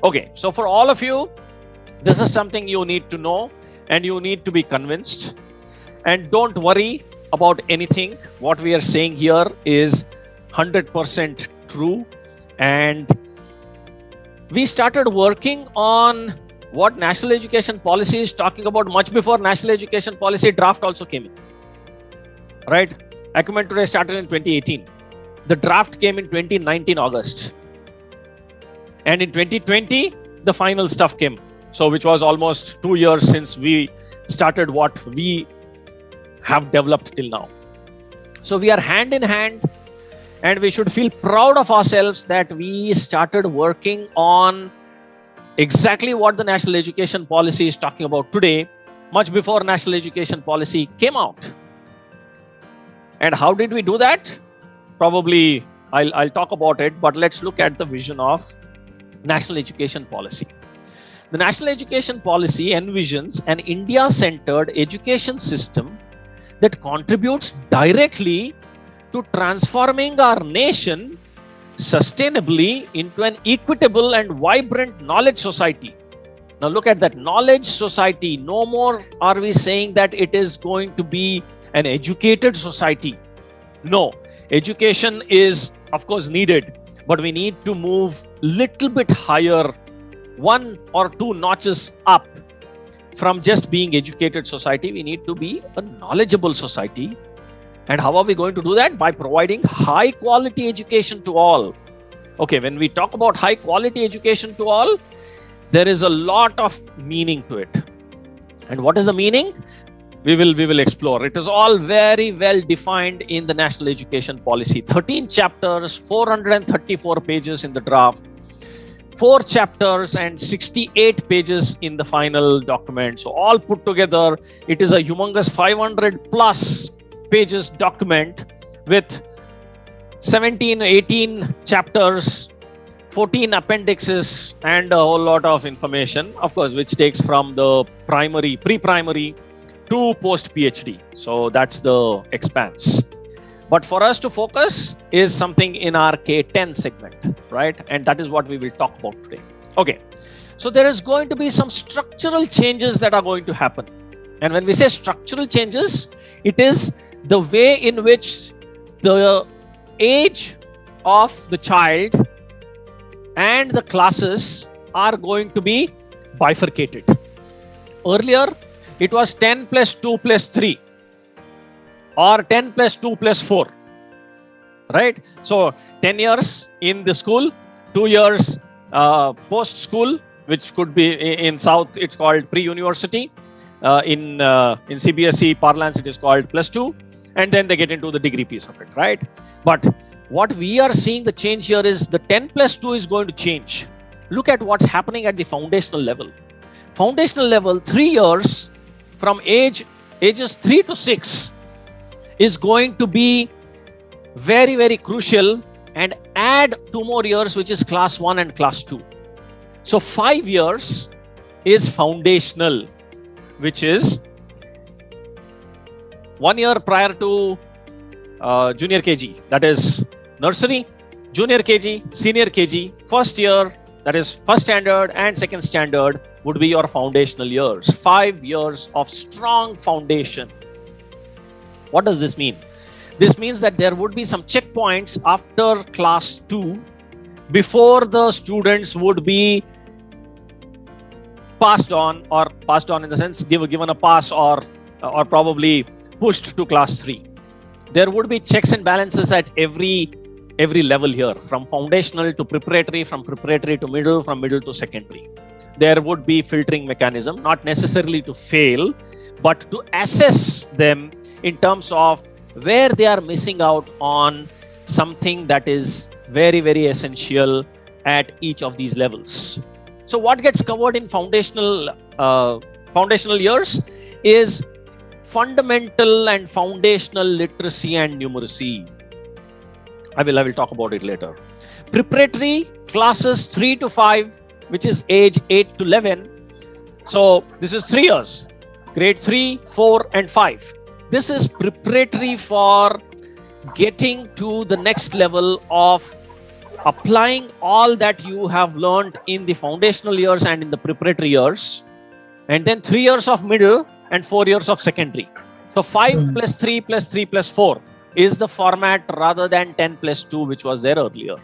Okay, so for all of you, this is something you need to know and you need to be convinced. And don't worry about anything. What we are saying here is 100% true. And we started working on what National Education Policy is talking about much before National Education Policy draft also came in. Right? Acumen Today started in 2018. The draft came in 2019 August. And in 2020, the final stuff came. So which was almost 2 years since we started what we have developed till now. So we are hand in hand, and we should feel proud of ourselves that we started working on exactly what the National Education Policy is talking about today, much before National Education Policy came out. And how did we do that? Probably I'll talk about it, but let's look at the vision of National Education Policy. The National Education Policy envisions an India-centered education system that contributes directly to transforming our nation sustainably into an equitable and vibrant knowledge society. Now look at that, knowledge society. No more are we saying that it is going to be an educated society. No, education is of course needed, but we need to move little bit higher, 1 or 2 notches up from just being educated society. We need to be a knowledgeable society. And how are we going to do that? By providing high quality education to all. Okay, when we talk about high quality education to all, there is a lot of meaning to it. And what is the meaning? We will explore. It is all very well defined in the National Education Policy. 13 chapters, 434 pages in the draft, 4 chapters and 68 pages in the final document. So all put together, it is a humongous 500 plus pages document with 17, 18 chapters, 14 appendixes, and a whole lot of information, of course, which takes from the primary, pre-primary to post-PhD. So that's the expanse. But for us to focus is something in our K10 segment, right? And that is what we will talk about today. Okay, so there is going to be some structural changes that are going to happen. And when we say structural changes, it is the way in which the age of the child and the classes are going to be bifurcated. Earlier, it was 10 plus 2 plus 3 or 10 plus 2 plus 4, right? So 10 years in the school, 2 years post school, which could be in South, it's called pre-university. In CBSE parlance, it is called plus 2. And then they get into the degree piece of it, right? But what we are seeing the change here is the 10 plus 2 is going to change. Look at what's happening at the foundational level. Foundational level, 3 years from ages 3 to 6 is going to be very, very crucial, and add 2 more years, which is class 1 and class 2. So 5 years is foundational, which is 1 year prior to junior KG, that is nursery, junior KG, senior KG, first year, that is first standard and second standard would be your foundational years. 5 years of strong foundation. What does this mean? This means that there would be some checkpoints after class 2 before the students would be passed on in the sense given a pass or probably pushed to class 3. There would be checks and balances at every level here, from foundational to preparatory, from preparatory to middle, from middle to secondary. There would be filtering mechanism, not necessarily to fail, but to assess them in terms of where they are missing out on something that is very, very essential at each of these levels. So what gets covered in foundational years is fundamental and foundational literacy and numeracy. I will talk about it later. Preparatory classes 3 to 5, which is age 8 to 11. So this is 3 years, grade 3, 4 and 5. This is preparatory for getting to the next level of applying all that you have learned in the foundational years and in the preparatory years, and then 3 years of middle and 4 years of secondary. So 5 plus 3 plus 3 plus 4 is the format rather than 10 plus 2, which was there earlier.